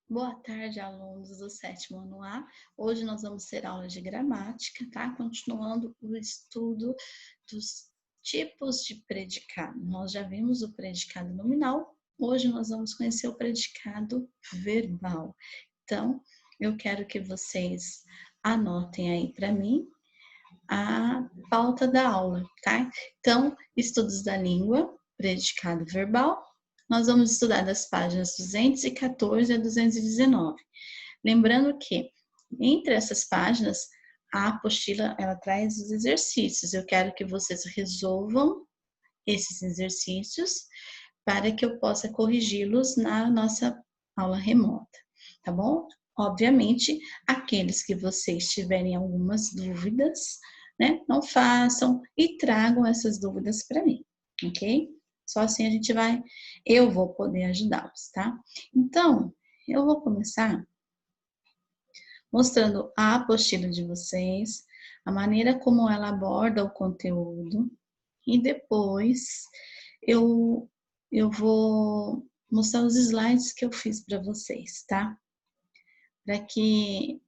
Boa tarde, alunos do sétimo ano A. Hoje nós vamos ter aula de gramática, tá? Continuando o estudo dos tipos de predicado. Nós já vimos o predicado nominal, hoje nós vamos conhecer o predicado verbal. Então, eu quero que vocês anotem aí para mim a pauta da aula, tá? Então, estudos da língua, predicado verbal. Nós vamos estudar das páginas 214 a 219. Lembrando que, entre essas páginas, a apostila, ela traz os exercícios. Eu quero que vocês resolvam esses exercícios para que eu possa corrigi-los na nossa aula remota, tá bom? Obviamente, aqueles que vocês tiverem algumas dúvidas, né, não façam e tragam essas dúvidas para mim, ok? Só assim eu vou poder ajudá-los, tá? Então, eu vou começar mostrando a apostila de vocês, a maneira como ela aborda o conteúdo, e depois eu, eu vou mostrar os slides que eu fiz para vocês, tá? Para que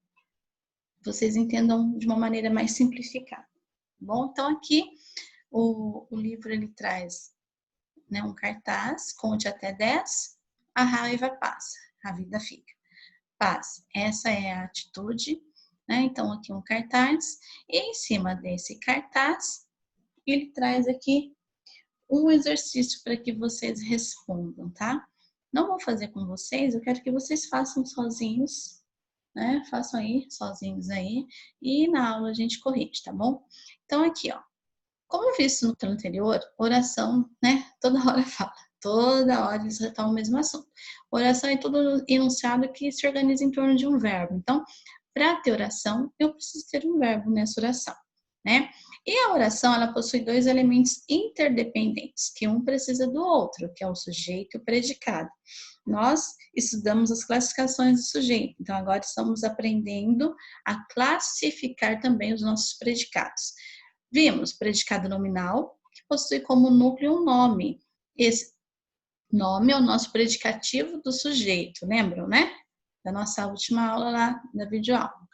vocês entendam de uma maneira mais simplificada. Bom, então aqui o livro ele traz, né, um cartaz, conte até 10, a raiva passa, a vida fica. Paz, essa é a atitude, né? Então aqui um cartaz, e em cima desse cartaz, ele traz aqui um exercício para que vocês respondam, tá? Não vou fazer com vocês, eu quero que vocês façam sozinhos, né? Façam aí, sozinhos aí, e na aula a gente corrige, tá bom? Então aqui, ó, como eu visto no plano anterior, oração, né? Toda hora fala, toda hora eles retomam o mesmo assunto. Oração é todo enunciado que se organiza em torno de um verbo. Então, para ter oração, eu preciso ter um verbo nessa oração, né? E a oração, ela possui dois elementos interdependentes, que um precisa do outro, que é o sujeito e o predicado. Nós estudamos as classificações do sujeito, então agora estamos aprendendo a classificar também os nossos predicados. Vimos predicado nominal, que possui como núcleo um nome. Esse nome é o nosso predicativo do sujeito, lembram, né? Da nossa última aula lá, da videoaula.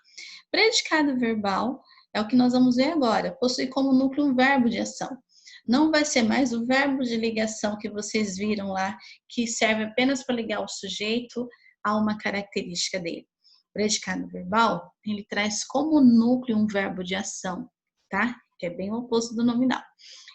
Predicado verbal é o que nós vamos ver agora. Possui como núcleo um verbo de ação. Não vai ser mais o verbo de ligação que vocês viram lá, que serve apenas para ligar o sujeito a uma característica dele. Predicado verbal, ele traz como núcleo um verbo de ação, tá? Que é bem o oposto do nominal.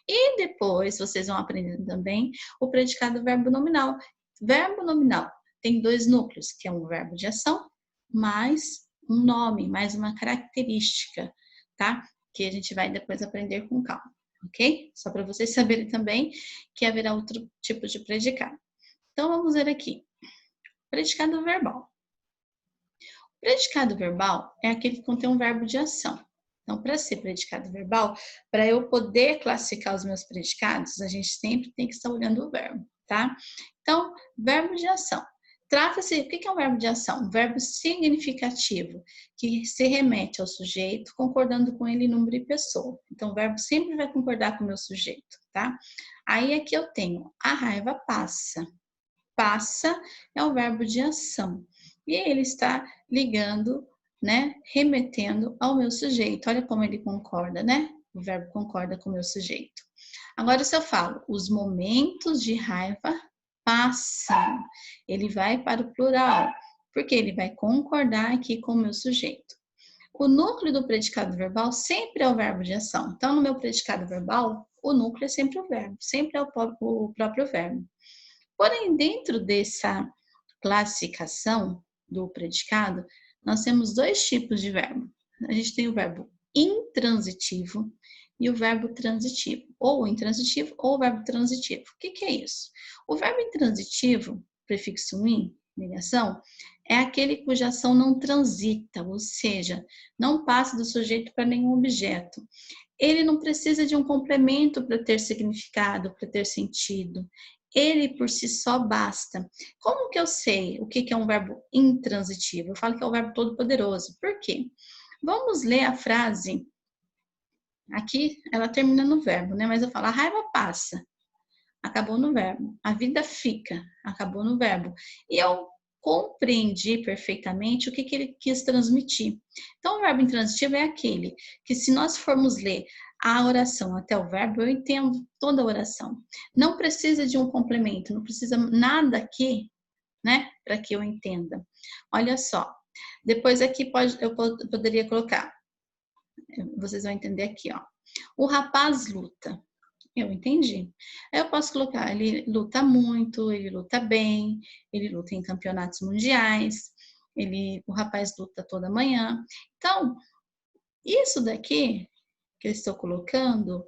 E depois vocês vão aprender também o predicado verbo nominal. Verbo nominal tem dois núcleos, que é um verbo de ação mais um nome, mais uma característica, tá? Que a gente vai depois aprender com calma, ok? Só para vocês saberem também que haverá outro tipo de predicado. Então vamos ver aqui. Predicado verbal. O predicado verbal é aquele que contém um verbo de ação. Então, para ser predicado verbal, para eu poder classificar os meus predicados, a gente sempre tem que estar olhando o verbo, tá? Então, verbo de ação. Trata-se, o que é um verbo de ação? Um verbo significativo, que se remete ao sujeito, concordando com ele número e pessoa. Então, o verbo sempre vai concordar com o meu sujeito, tá? Aí aqui eu tenho, a raiva passa. Passa é o verbo de ação. E ele está ligando, né, remetendo ao meu sujeito. Olha como ele concorda, né? O verbo concorda com o meu sujeito. Agora, se eu falo, os momentos de raiva passam, ele vai para o plural, porque ele vai concordar aqui com o meu sujeito. O núcleo do predicado verbal sempre é o verbo de ação. Então, no meu predicado verbal, o núcleo é sempre o verbo, sempre é o próprio verbo. Porém, dentro dessa classificação do predicado, nós temos dois tipos de verbo. A gente tem o verbo intransitivo e o verbo transitivo, ou intransitivo ou o verbo transitivo. O que é isso? O verbo intransitivo, prefixo in, ligação, é aquele cuja ação não transita, ou seja, não passa do sujeito para nenhum objeto. Ele não precisa de um complemento para ter significado, para ter sentido. Ele por si só basta. Como que eu sei o que é um verbo intransitivo? Eu falo que é o verbo todo poderoso. Por quê? Vamos ler a frase. Aqui ela termina no verbo, né? Mas eu falo, a raiva passa. Acabou no verbo. A vida fica. Acabou no verbo. E eu compreendi perfeitamente o que ele quis transmitir. Então, o verbo intransitivo é aquele que, se nós formos ler a oração até o verbo, eu entendo toda a oração. Não precisa de um complemento, não precisa nada aqui, né, para que eu entenda. Olha só, depois aqui eu poderia colocar, vocês vão entender aqui, ó. O rapaz luta. Eu entendi. Aí eu posso colocar, ele luta muito, ele luta bem, ele luta em campeonatos mundiais, o rapaz luta toda manhã. Então, isso daqui que eu estou colocando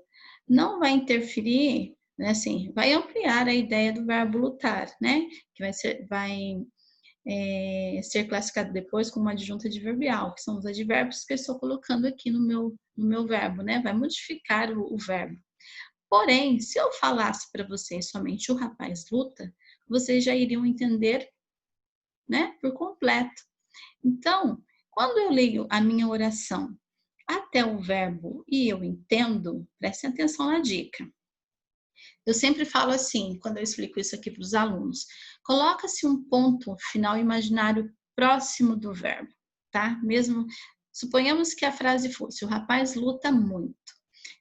não vai interferir, né, assim, vai ampliar a ideia do verbo lutar, né? Que vai ser classificado depois como uma adjunta adverbial, que são os advérbios que eu estou colocando aqui no meu verbo, né? Vai modificar o verbo. Porém, se eu falasse para vocês somente o rapaz luta, vocês já iriam entender, né, por completo. Então, quando eu leio a minha oração até o verbo e eu entendo, prestem atenção na dica. Eu sempre falo assim, quando eu explico isso aqui para os alunos, coloca-se um ponto final imaginário próximo do verbo, tá? Mesmo, suponhamos que a frase fosse, o rapaz luta muito.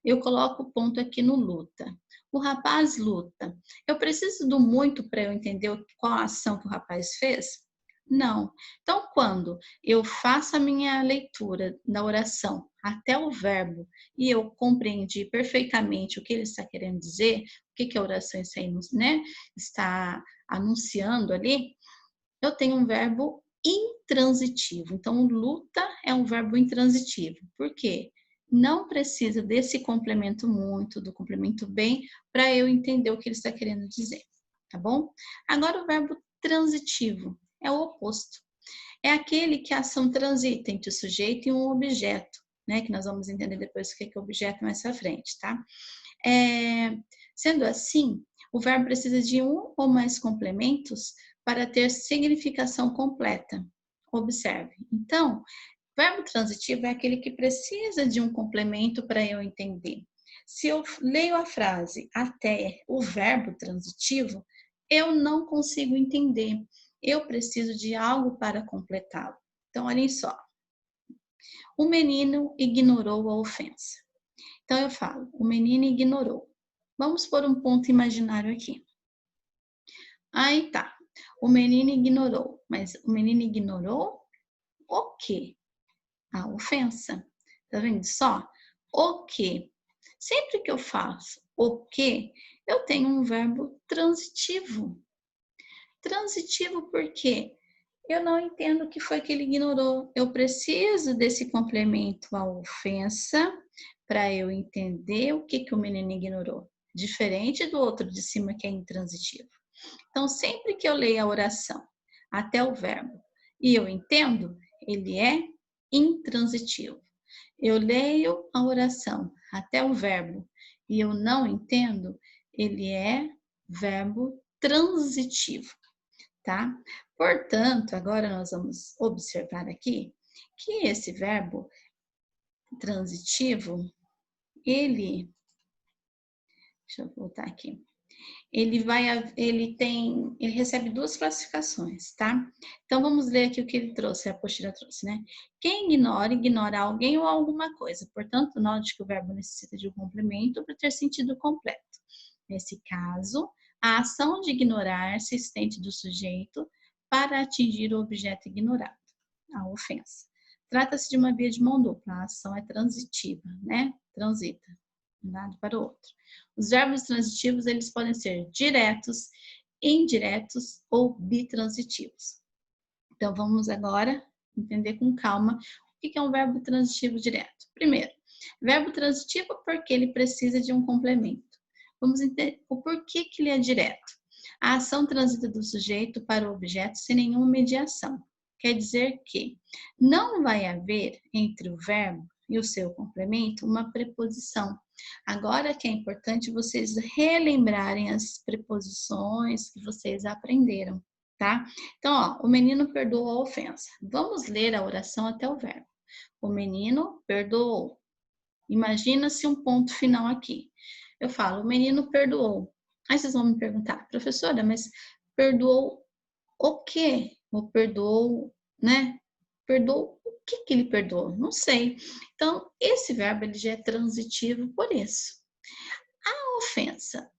Eu coloco o ponto aqui no luta. O rapaz luta. Eu preciso do muito para eu entender qual a ação que o rapaz fez? Não. Então, quando eu faço a minha leitura da oração até o verbo e eu compreendi perfeitamente o que ele está querendo dizer, o que a oração está, né, está anunciando ali, eu tenho um verbo intransitivo. Então, luta é um verbo intransitivo. Por quê? Não precisa desse complemento muito, do complemento bem, para eu entender o que ele está querendo dizer, tá bom? Agora, o verbo transitivo é o oposto. É aquele que a ação transita entre o sujeito e um objeto, né? Que nós vamos entender depois o que é objeto mais pra frente, tá? Sendo assim, o verbo precisa de um ou mais complementos para ter significação completa. Observe. Então, verbo transitivo é aquele que precisa de um complemento para eu entender. Se eu leio a frase até o verbo transitivo, eu não consigo entender. Eu preciso de algo para completá-lo. Então, olhem só. O menino ignorou a ofensa. Então, eu falo, o menino ignorou. Vamos pôr um ponto imaginário aqui. Aí tá, o menino ignorou. Mas o menino ignorou o quê? A ofensa. Tá vendo só? O quê? Sempre que eu faço o quê, eu tenho um verbo transitivo. Transitivo por quê? Eu não entendo o que foi que ele ignorou. Eu preciso desse complemento à ofensa para eu entender o que o menino ignorou. Diferente do outro de cima que é intransitivo. Então, sempre que eu leio a oração até o verbo e eu entendo, ele é intransitivo. Eu leio a oração até o verbo e eu não entendo, ele é verbo transitivo, tá? Portanto, agora nós vamos observar aqui que esse verbo transitivo, ele, deixa eu voltar aqui, ele recebe duas classificações, tá? Então, vamos ler aqui o que ele trouxe, a apostila trouxe, né? Quem ignora alguém ou alguma coisa. Portanto, note que o verbo necessita de um complemento para ter sentido completo. Nesse caso, a ação de ignorar se estende do sujeito para atingir o objeto ignorado, a ofensa. Trata-se de uma via de mão dupla, a ação é transitiva, né? Transita de um lado para o outro. Os verbos transitivos, eles podem ser diretos, indiretos ou bitransitivos. Então, vamos agora entender com calma o que é um verbo transitivo direto. Primeiro, verbo transitivo porque ele precisa de um complemento. Vamos entender o porquê que ele é direto. A ação transita do sujeito para o objeto sem nenhuma mediação. Quer dizer que não vai haver entre o verbo e o seu complemento uma preposição. Agora que é importante vocês relembrarem as preposições que vocês aprenderam, tá? Então, ó, o menino perdoou a ofensa. Vamos ler a oração até o verbo. O menino perdoou. Imagina-se um ponto final aqui. Eu falo, o menino perdoou. Aí vocês vão me perguntar, professora, mas perdoou o quê? ou perdoou, né? Perdoou, o que que ele perdoou? Não sei. Então, esse verbo ele já é transitivo por isso. A ofensa.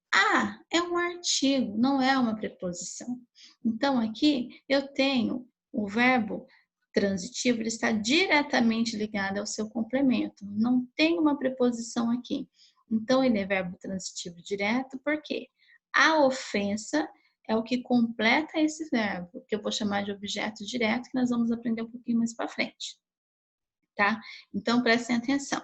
É um artigo, não é uma preposição. Então, aqui eu tenho o verbo transitivo, ele está diretamente ligado ao seu complemento. Não tem uma preposição aqui. Então, ele é verbo transitivo direto, porque a ofensa é o que completa esse verbo, que eu vou chamar de objeto direto, que nós vamos aprender um pouquinho mais para frente, tá? Então, prestem atenção.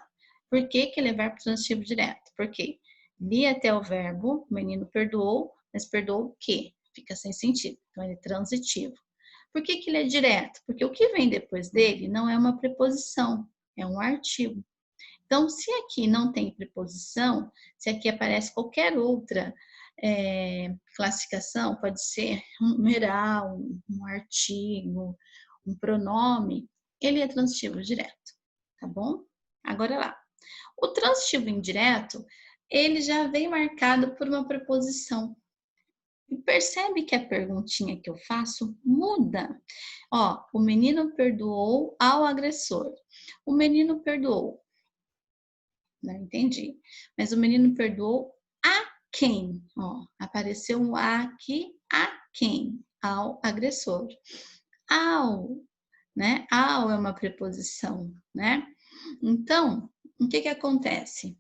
Por que que ele é verbo transitivo direto? Porque li até o verbo, o menino perdoou, mas perdoou o quê? Fica sem sentido. Então, ele é transitivo. Por que que ele é direto? Porque o que vem depois dele não é uma preposição, é um artigo. Então, se aqui não tem preposição, se aqui aparece qualquer outra classificação, pode ser um numeral, um artigo, um pronome, ele é transitivo direto, tá bom? Agora lá. O transitivo indireto, ele já vem marcado por uma preposição. E percebe que a perguntinha que eu faço muda. Ó, o menino perdoou ao agressor. O menino perdoou. Não entendi. Mas o menino perdoou a quem? Ó, apareceu um a aqui, a quem? Ao agressor. Ao, né? Ao é uma preposição, né? Então, o que que acontece?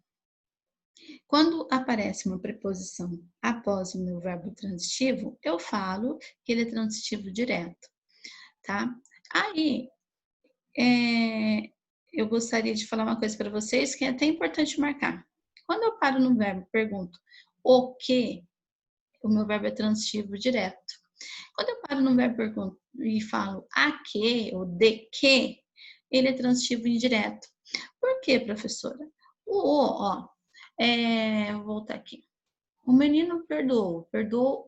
Quando aparece uma preposição após o meu verbo transitivo, eu falo que ele é transitivo direto, tá? Aí, eu gostaria de falar uma coisa para vocês que é até importante marcar. Quando eu paro no verbo e pergunto o que, o meu verbo é transitivo direto. Quando eu paro no verbo e falo a que ou de que, ele é transitivo indireto. Por quê, professora? Ó, vou voltar aqui. O menino perdoou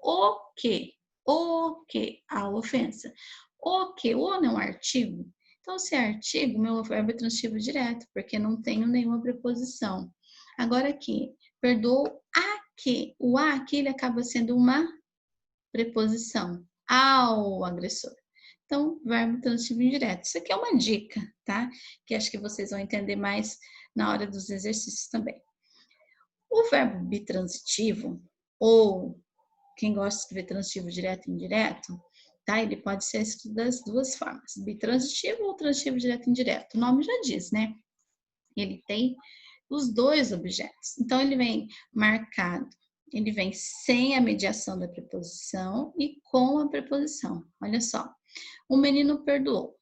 o quê? O quê? A ofensa. O quê? O não é um artigo? Então, se é artigo, meu verbo é transitivo direto, porque não tenho nenhuma preposição. Agora aqui, perdoou a quê? O a aqui, ele acaba sendo uma preposição ao agressor. Então, verbo transitivo indireto. Isso aqui é uma dica, tá? Que acho que vocês vão entender mais na hora dos exercícios também. O verbo bitransitivo, ou quem gosta de escrever transitivo direto e indireto, tá? Ele pode ser escrito das duas formas, bitransitivo ou transitivo direto e indireto. O nome já diz, né? Ele tem os dois objetos. Então, ele vem marcado, ele vem sem a mediação da preposição e com a preposição. Olha só, o menino perdoou.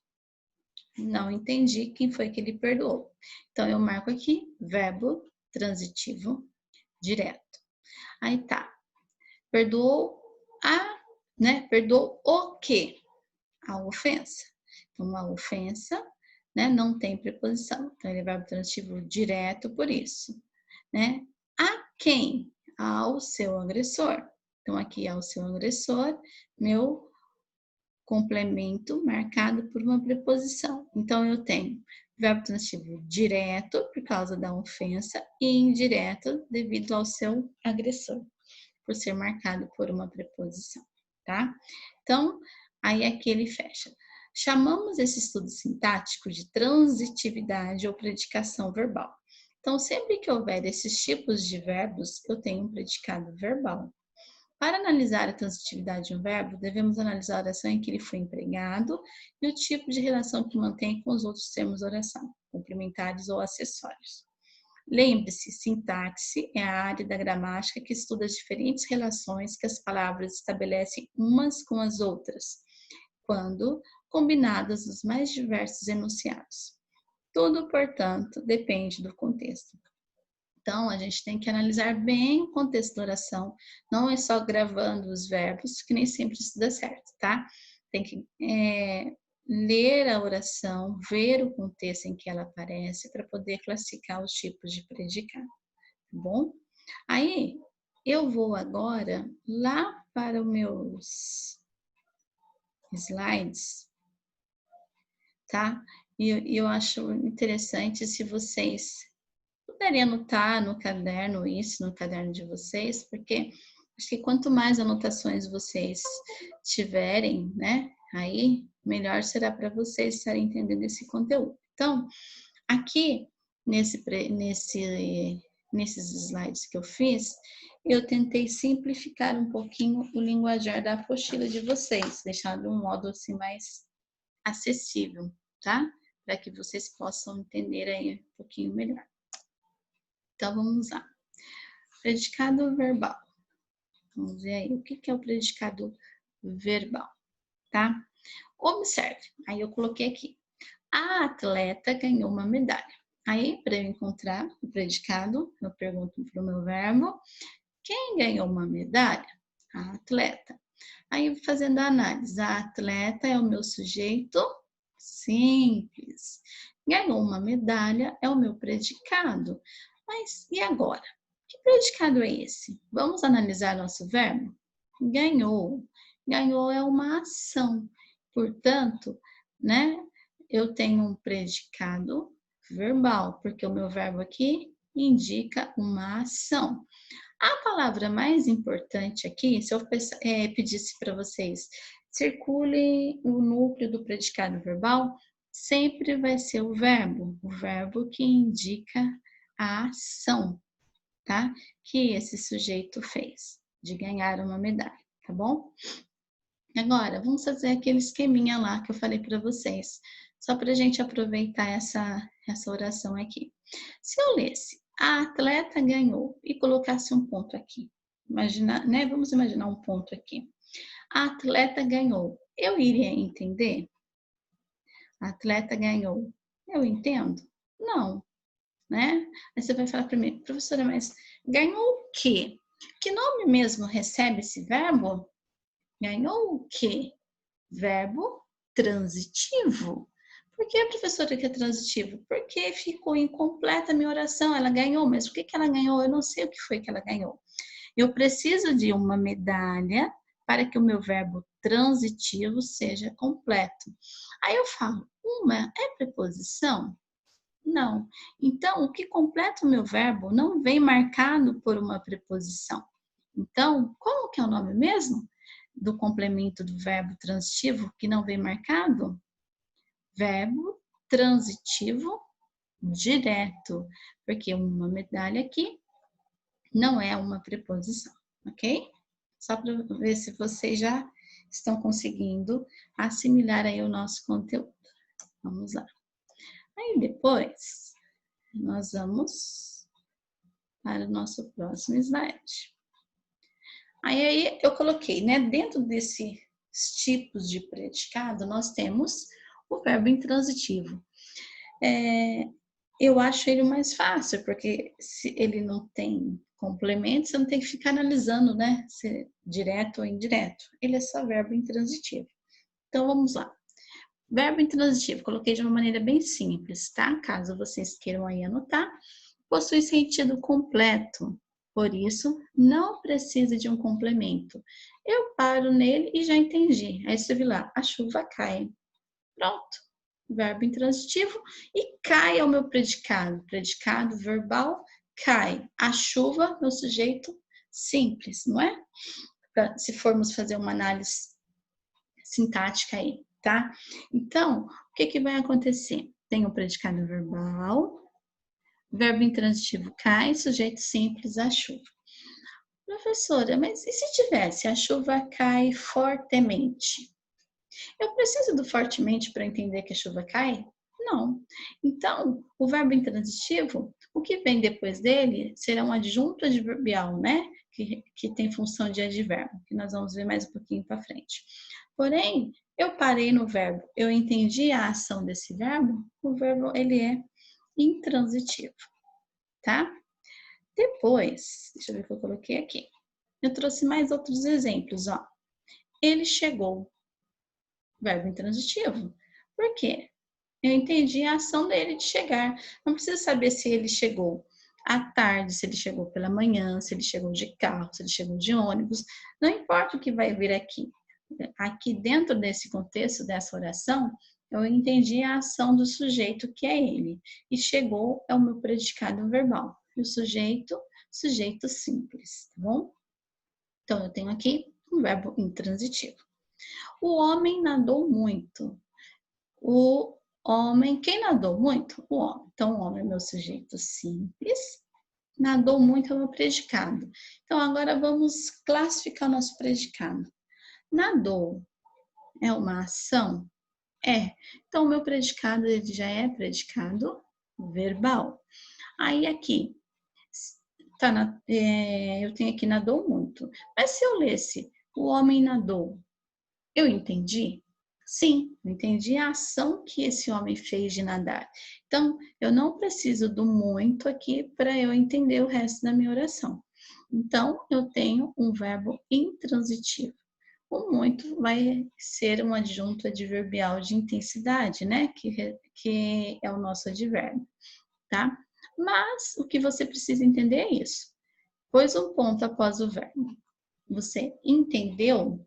Não entendi quem foi que ele perdoou. Então, eu marco aqui, verbo transitivo direto. Aí tá, perdoou perdoou o quê? A ofensa. Então, uma ofensa, né, não tem preposição. Então, ele é verbo transitivo direto por isso, né? A quem? Ao seu agressor. Então, aqui ao seu agressor, meu complemento marcado por uma preposição. Então, eu tenho verbo transitivo direto por causa da ofensa e indireto devido ao seu agressor, por ser marcado por uma preposição, tá? Então, aí aqui ele fecha. Chamamos esse estudo sintático de transitividade ou predicação verbal. Então, sempre que houver esses tipos de verbos, eu tenho um predicado verbal. Para analisar a transitividade de um verbo, devemos analisar a oração em que ele foi empregado e o tipo de relação que mantém com os outros termos da oração, complementares ou acessórios. Lembre-se, sintaxe é a área da gramática que estuda as diferentes relações que as palavras estabelecem umas com as outras, quando combinadas nos mais diversos enunciados. Tudo, portanto, depende do contexto. Então, a gente tem que analisar bem o contexto da oração, não é só gravando os verbos, que nem sempre isso dá certo, tá? Tem que ler a oração, ver o contexto em que ela aparece, para poder classificar os tipos de predicado, tá bom? Aí, eu vou agora lá para os meus slides, tá? E eu acho interessante se vocês puderem anotar no caderno isso, no caderno de vocês, porque acho que quanto mais anotações vocês tiverem, né, Aí, melhor será para vocês estarem entendendo esse conteúdo. Então, aqui, nesses slides que eu fiz, eu tentei simplificar um pouquinho o linguajar da apostila de vocês, deixar de um modo assim mais acessível, tá? Para que vocês possam entender aí um pouquinho melhor. Então, vamos lá. Predicado verbal. Vamos ver aí o que é o predicado verbal, tá? Observe, aí eu coloquei aqui. A atleta ganhou uma medalha. Aí, para eu encontrar o predicado, eu pergunto para o meu verbo, quem ganhou uma medalha? A atleta. Aí, fazendo a análise, a atleta é o meu sujeito simples. Ganhou uma medalha é o meu predicado. Mas e agora? Que predicado é esse? Vamos analisar nosso verbo? Ganhou. Ganhou é uma ação. Portanto, né, eu tenho um predicado verbal, porque o meu verbo aqui indica uma ação. A palavra mais importante aqui, se eu pedisse para vocês, circule o núcleo do predicado verbal, sempre vai ser o verbo que indica a ação, tá? Que esse sujeito fez, de ganhar uma medalha, tá bom? Agora, vamos fazer aquele esqueminha lá que eu falei para vocês, só para a gente aproveitar essa oração aqui. Se eu lesse, a atleta ganhou e colocasse um ponto aqui, né? Vamos imaginar um ponto aqui. A atleta ganhou, eu iria entender? A atleta ganhou, eu entendo? Não, né? Aí você vai falar para mim, professora, mas ganhou o quê? Que nome mesmo recebe esse verbo? Ganhou o quê? Verbo transitivo. Por que, professora, que é transitivo? Porque ficou incompleta a minha oração. Ela ganhou, mas o que ela ganhou? Eu não sei o que foi que ela ganhou. Eu preciso de uma medalha para que o meu verbo transitivo seja completo. Aí eu falo, uma é preposição? Não. Então, o que completa o meu verbo não vem marcado por uma preposição. Então, como que é o nome mesmo do complemento do verbo transitivo que não vem marcado? Verbo transitivo direto, porque uma medalha aqui não é uma preposição, ok? Só para ver se vocês já estão conseguindo assimilar aí o nosso conteúdo. Vamos lá. Aí depois, nós vamos para o nosso próximo slide. Aí eu coloquei, né, dentro desses tipos de predicado, nós temos o verbo intransitivo. Eu acho ele mais fácil, porque se ele não tem complemento, você não tem que ficar analisando, né, se é direto ou indireto. Ele é só verbo intransitivo. Então, vamos lá. Verbo intransitivo, coloquei de uma maneira bem simples, tá? Caso vocês queiram aí anotar, possui sentido completo, por isso não precisa de um complemento. Eu paro nele e já entendi. Aí você vê lá, a chuva cai. Pronto. Verbo intransitivo e cai é o meu predicado. Predicado verbal, cai. A chuva, meu sujeito simples, não é? Se formos fazer uma análise sintática aí, tá? Então, o que vai acontecer? Tem o predicado verbal, verbo intransitivo cai, sujeito simples, a chuva. Professora, mas e se tivesse a chuva cai fortemente? Eu preciso do fortemente para entender que a chuva cai? Não. Então, o verbo intransitivo, o que vem depois dele será um adjunto adverbial, né? Que tem função de advérbio, que nós vamos ver mais um pouquinho para frente. Porém, eu parei no verbo, eu entendi a ação desse verbo, o verbo ele é intransitivo, tá? Depois, deixa eu ver o que eu coloquei aqui. Eu trouxe mais outros exemplos, ó. Ele chegou, verbo intransitivo. Por quê? Eu entendi a ação dele de chegar. Não precisa saber se ele chegou à tarde, se ele chegou pela manhã, se ele chegou de carro, se ele chegou de ônibus. Não importa o que vai vir aqui. Aqui dentro desse contexto, dessa oração, eu entendi a ação do sujeito, que é ele. E chegou é o meu predicado verbal. E o sujeito simples, tá bom? Então, eu tenho aqui um verbo intransitivo. O homem nadou muito. O homem, quem nadou muito? O homem. Então, o homem é meu sujeito simples. Nadou muito é o meu predicado. Então, agora vamos classificar o nosso predicado. Nadou é uma ação? É. Então, o meu predicado ele já é predicado verbal. Aí, aqui, eu tenho aqui nadou muito. Mas se eu lesse o homem nadou, eu entendi? Sim, eu entendi a ação que esse homem fez de nadar. Então, eu não preciso do muito aqui para eu entender o resto da minha oração. Então, eu tenho um verbo intransitivo. O muito vai ser um adjunto adverbial de intensidade, né? Que é o nosso advérbio, tá? Mas o que você precisa entender é isso. Pôs um ponto após o verbo. Você entendeu?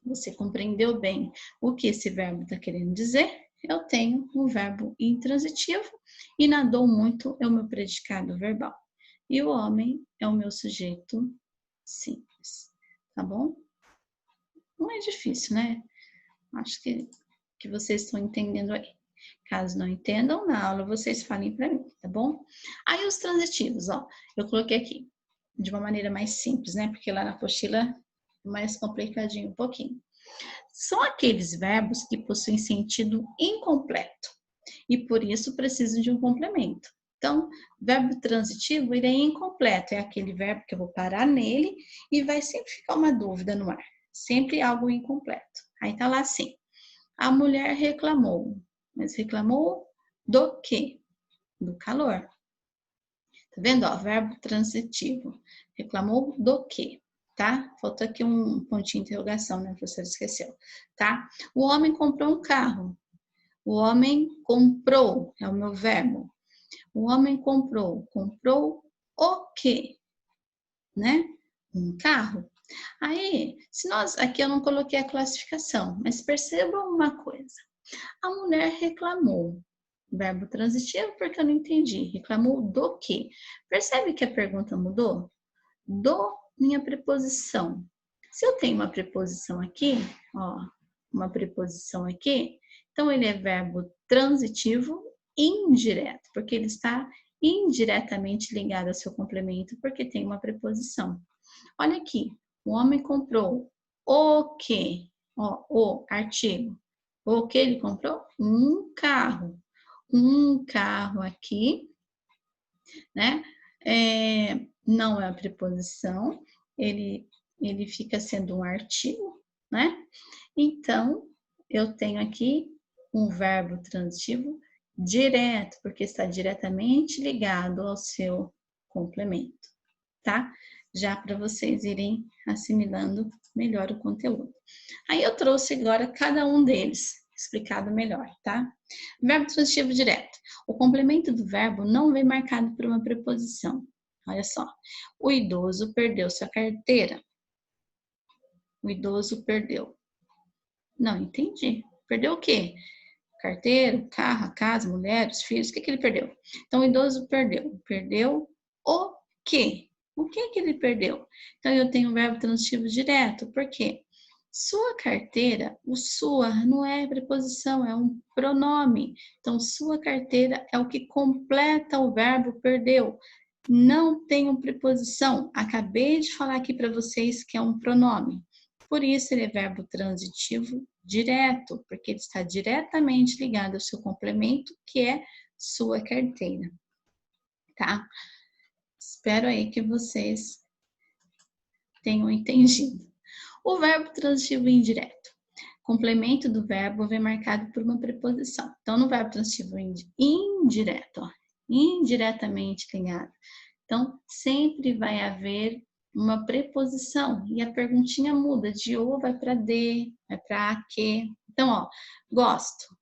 Você compreendeu bem o que esse verbo está querendo dizer? Eu tenho um verbo intransitivo e nadou muito é o meu predicado verbal. E o homem é o meu sujeito simples, tá bom? Não é difícil, né? Acho que vocês estão entendendo aí. Caso não entendam, na aula vocês falem para mim, tá bom? Aí os transitivos, ó, eu coloquei aqui de uma maneira mais simples, né? Porque lá na apostila é mais complicadinho um pouquinho. São aqueles verbos que possuem sentido incompleto e por isso precisam de um complemento. Então, verbo transitivo, ele é incompleto, é aquele verbo que eu vou parar nele e vai sempre ficar uma dúvida no ar, sempre algo incompleto. Aí tá lá assim, a mulher reclamou, mas reclamou do quê? Do calor. Tá vendo? Ó, verbo transitivo, reclamou do quê? Tá? Faltou aqui um pontinho de interrogação, né? A professora esqueceu, tá? O homem comprou um carro. O homem comprou, é o meu verbo. O homem comprou. Comprou o quê? Né? Um carro. Aí, se nós, aqui eu não coloquei a classificação, mas percebam uma coisa. A mulher reclamou. Verbo transitivo porque eu não entendi. Reclamou do quê? Percebe que a pergunta mudou? Do minha preposição. Se eu tenho uma preposição aqui, ó, uma preposição aqui, então ele é verbo transitivo indireto, porque ele está indiretamente ligado ao seu complemento, porque tem uma preposição. Olha aqui, o homem comprou o quê? Ó, o artigo. O que ele comprou? Um carro. Um carro aqui, né? Não é a preposição, ele fica sendo um artigo, né? Então, eu tenho aqui um verbo transitivo direto, porque está diretamente ligado ao seu complemento, tá? Já para vocês irem assimilando melhor o conteúdo. Aí eu trouxe agora cada um deles, explicado melhor, tá? Verbo transitivo direto. O complemento do verbo não vem marcado por uma preposição. Olha só. O idoso perdeu sua carteira. O idoso perdeu. Não entendi. Perdeu o quê? Carteira, carro, a casa, mulher, os filhos. O que ele perdeu? Então, o idoso perdeu. Perdeu o quê? O que ele perdeu? Então, eu tenho um verbo transitivo direto. Por quê? Sua carteira, o sua não é preposição, é um pronome. Então, sua carteira é o que completa o verbo perdeu. Não tem uma preposição. Acabei de falar aqui para vocês que é um pronome. Por isso, ele é verbo transitivo direto, porque ele está diretamente ligado ao seu complemento, que é sua carteira. Tá? Espero aí que vocês tenham entendido. O verbo transitivo indireto. Complemento do verbo vem marcado por uma preposição. Então, no verbo transitivo indireto, ó, indiretamente ligado. Então, sempre vai haver uma preposição e a perguntinha muda de o vai para de, vai para a, que. Então, ó, gosto.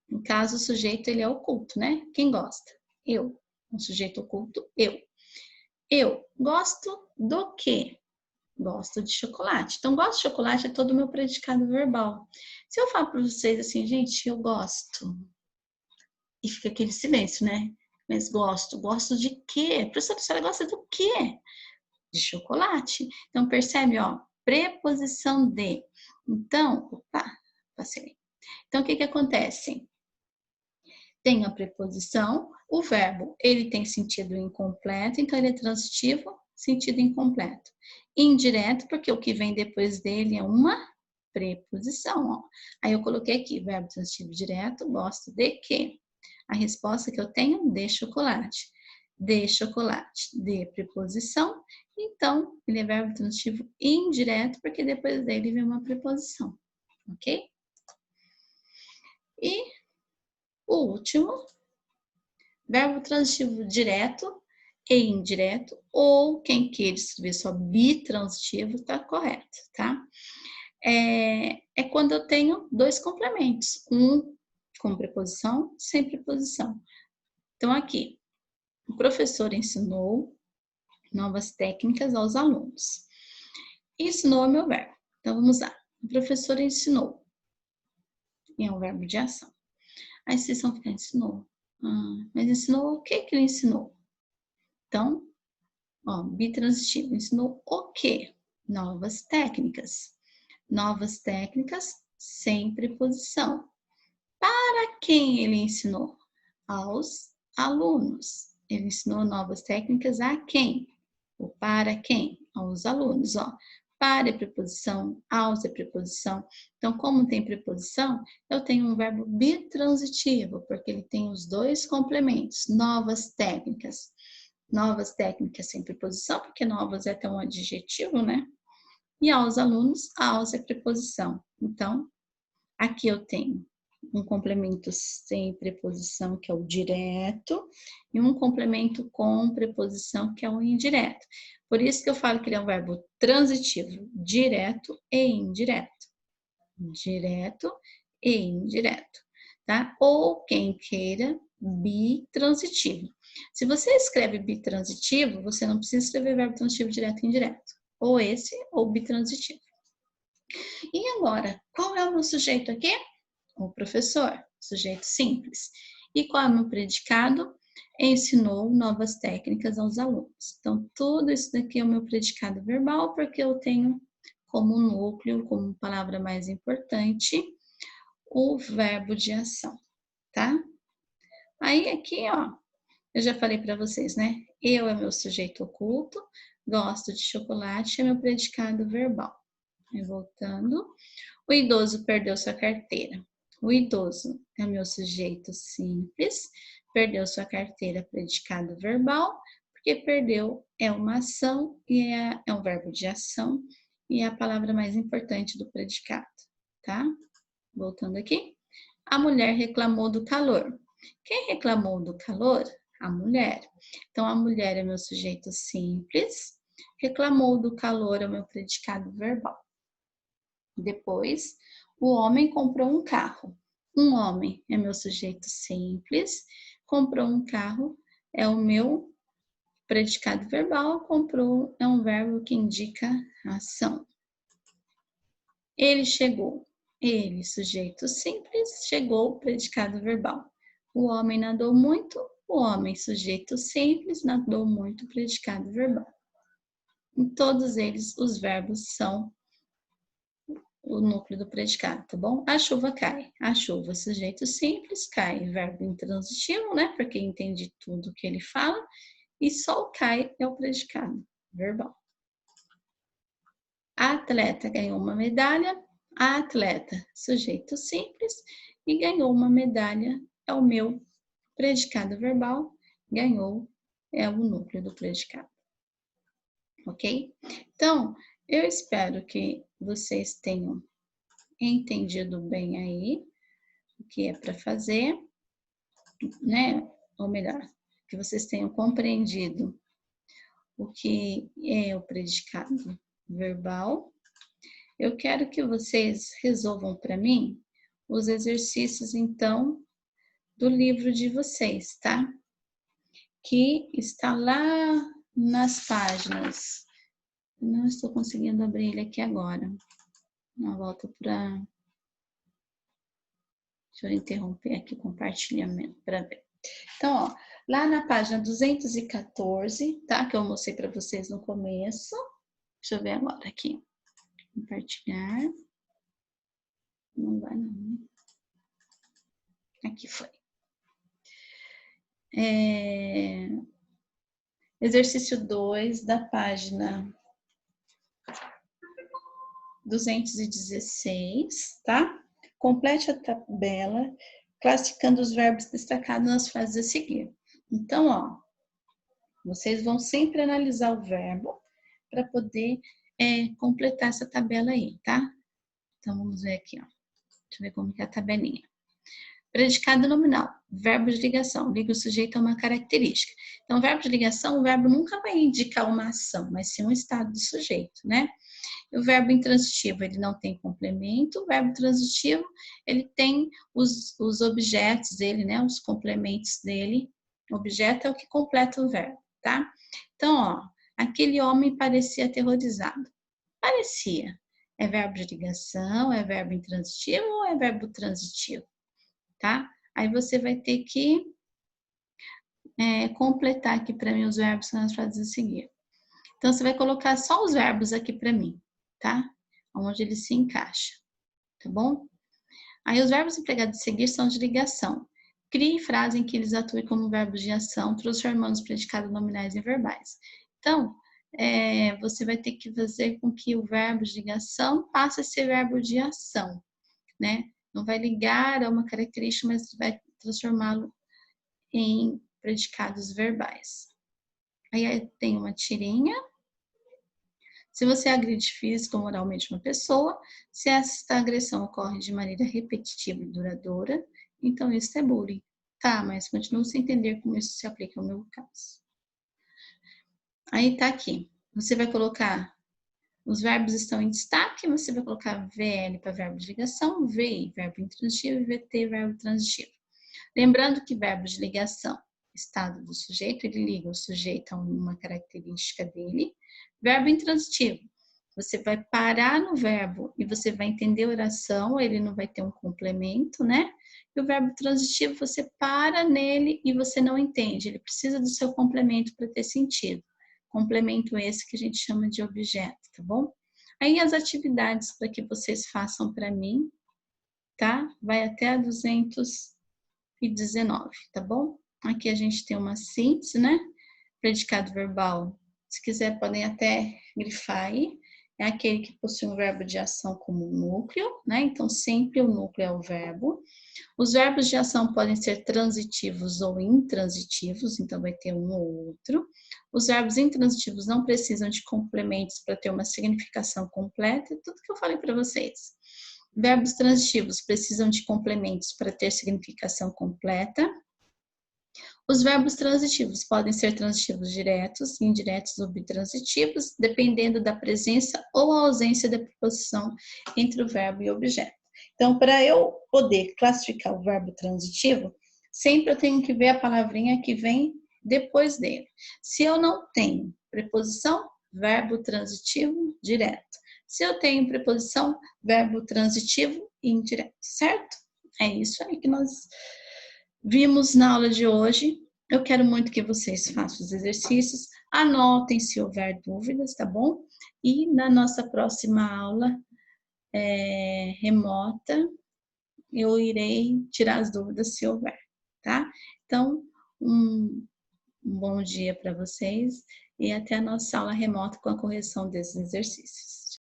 No caso, o sujeito ele é oculto, né? Quem gosta? Eu. O sujeito oculto, eu. Eu gosto do quê? Gosto de chocolate. Então, gosto de chocolate é todo o meu predicado verbal. Se eu falo para vocês assim, gente, eu gosto. E fica aquele silêncio, né? Mas gosto. Gosto de quê? Professora, a senhora gosta do quê? De chocolate. Então, percebe, ó, preposição de. Então, opa, passei. Então, o que que acontece? Tem a preposição, o verbo, ele tem sentido incompleto, então ele é transitivo, sentido incompleto. Indireto, porque o que vem depois dele é uma preposição, ó. Aí eu coloquei aqui, verbo transitivo direto, gosto de quê? A resposta que eu tenho, de chocolate. De chocolate, de preposição, então ele é verbo transitivo indireto, porque depois dele vem uma preposição, ok? E o último, verbo transitivo direto e indireto, ou quem queira escrever só bitransitivo, tá correto, tá? É quando eu tenho dois complementos, um com preposição, sem preposição. Então, aqui, o professor ensinou novas técnicas aos alunos. Ensinou é meu verbo. Então, vamos lá. O professor ensinou. É um verbo de ação. Aí vocês vão ficar, ensinou. Mas ensinou o que que ele ensinou? Então, ó, bitransitivo. Ensinou o quê? Novas técnicas. Novas técnicas sem preposição. Para quem ele ensinou? Aos alunos. Ele ensinou novas técnicas a quem? O para quem? Aos alunos, ó. Para é preposição, aos é preposição. Então, como tem preposição, eu tenho um verbo bitransitivo, porque ele tem os dois complementos, novas técnicas. Novas técnicas sem preposição, porque novas é até um adjetivo, né? E aos alunos, aos é preposição. Então, aqui eu tenho um complemento sem preposição, que é o direto, e um complemento com preposição, que é o indireto. Por isso que eu falo que ele é um verbo transitivo, direto e indireto. Direto e indireto, tá? Ou quem queira, bitransitivo. Se você escreve bitransitivo, você não precisa escrever verbo transitivo direto e indireto. Ou esse, ou bitransitivo. E agora, qual é o meu sujeito aqui? O professor, sujeito simples. E qual é o meu predicado? Ensinou novas técnicas aos alunos. Então, tudo isso daqui é o meu predicado verbal, porque eu tenho como núcleo, como palavra mais importante, o verbo de ação, tá? Aí aqui, ó, eu já falei para vocês, né? Eu é meu sujeito oculto, gosto de chocolate, é meu predicado verbal. E voltando, o idoso perdeu sua carteira. O idoso é meu sujeito simples, perdeu sua carteira, predicado verbal, porque perdeu é uma ação e é um verbo de ação e é a palavra mais importante do predicado, tá? Voltando aqui. A mulher reclamou do calor. Quem reclamou do calor? A mulher. Então, a mulher é meu sujeito simples, reclamou do calor é o meu predicado verbal. Depois, o homem comprou um carro. Um homem é meu sujeito simples, comprou um carro é o meu predicado verbal, comprou é um verbo que indica ação. Ele chegou. Ele, sujeito simples, chegou, predicado verbal. O homem nadou muito. O homem, sujeito simples, nadou muito, predicado verbal. Em todos eles, os verbos são o núcleo do predicado, tá bom? A chuva cai. A chuva, sujeito simples, cai, verbo intransitivo, né? Porque entendi tudo que ele fala. E só o cai é o predicado verbal. A atleta ganhou uma medalha. A atleta, sujeito simples, e ganhou uma medalha é o meu predicado verbal. Ganhou é o núcleo do predicado. Ok? Então, eu espero que vocês tenham entendido bem aí o que é para fazer, né? Ou melhor, que vocês tenham compreendido o que é o predicado verbal. Eu quero que vocês resolvam para mim os exercícios, então, do livro de vocês, tá? Que está lá nas páginas. Não estou conseguindo abrir ele aqui agora. Na volta para. Deixa eu interromper aqui o compartilhamento para ver. Então, ó, lá na página 214, tá? Que eu mostrei para vocês no começo. Deixa eu ver agora aqui. Compartilhar. Não vai não. Aqui foi. Exercício 2 da página 216, tá? Complete a tabela classificando os verbos destacados nas frases a seguir. Então, ó, vocês vão sempre analisar o verbo para poder completar essa tabela aí, tá? Então, vamos ver aqui, ó. Deixa eu ver como que é a tabelinha. Predicado nominal, verbo de ligação, liga o sujeito a uma característica. Então, verbo de ligação, o verbo nunca vai indicar uma ação, mas sim um estado do sujeito, né? O verbo intransitivo, ele não tem complemento. O verbo transitivo, ele tem os objetos dele, né? Os complementos dele. O objeto é o que completa o verbo, tá? Então, ó, aquele homem parecia aterrorizado. Parecia. É verbo de ligação, é verbo intransitivo ou é verbo transitivo, tá? Aí você vai ter que completar aqui para mim os verbos nas frases a seguir. Então, você vai colocar só os verbos aqui para mim, tá? Onde ele se encaixa, tá bom? Aí, os verbos empregados a seguir são de ligação. Crie frase em que eles atuem como verbos de ação, transformando os predicados nominais em verbais. Então, você vai ter que fazer com que o verbo de ligação passe a ser verbo de ação, né? Não vai ligar a uma característica, mas vai transformá-lo em predicados verbais. Aí tem uma tirinha. Se você agride física ou moralmente uma pessoa, se esta agressão ocorre de maneira repetitiva e duradoura, então isso é bullying. Tá, mas continuo sem entender como isso se aplica ao meu caso. Aí tá aqui. Você vai colocar, os verbos estão em destaque, você vai colocar VL para verbo de ligação, VI, verbo intransitivo, e VT, verbo transitivo. Lembrando que verbo de ligação, estado do sujeito, ele liga o sujeito a uma característica dele. Verbo intransitivo, você vai parar no verbo e você vai entender a oração, ele não vai ter um complemento, né? E o verbo transitivo, você para nele e você não entende, ele precisa do seu complemento para ter sentido. Complemento esse que a gente chama de objeto, tá bom? Aí as atividades para que vocês façam para mim, tá? Vai até a 219, tá bom? Aqui a gente tem uma síntese, né? Predicado verbal, se quiser podem até grifar aí. É aquele que possui um verbo de ação como núcleo, né? Então sempre o núcleo é o verbo. Os verbos de ação podem ser transitivos ou intransitivos, então vai ter um ou outro. Os verbos intransitivos não precisam de complementos para ter uma significação completa, tudo que eu falei para vocês. Verbos transitivos precisam de complementos para ter significação completa. Os verbos transitivos podem ser transitivos diretos, indiretos ou bitransitivos, dependendo da presença ou ausência da preposição entre o verbo e o objeto. Então, para eu poder classificar o verbo transitivo, sempre eu tenho que ver a palavrinha que vem depois dele. Se eu não tenho preposição, verbo transitivo direto. Se eu tenho preposição, verbo transitivo indireto, certo? É isso aí que nós vimos na aula de hoje. Eu quero muito que vocês façam os exercícios, anotem se houver dúvidas, tá bom? E na nossa próxima aula remota, eu irei tirar as dúvidas se houver, tá? Então, um bom dia para vocês e até a nossa aula remota com a correção desses exercícios.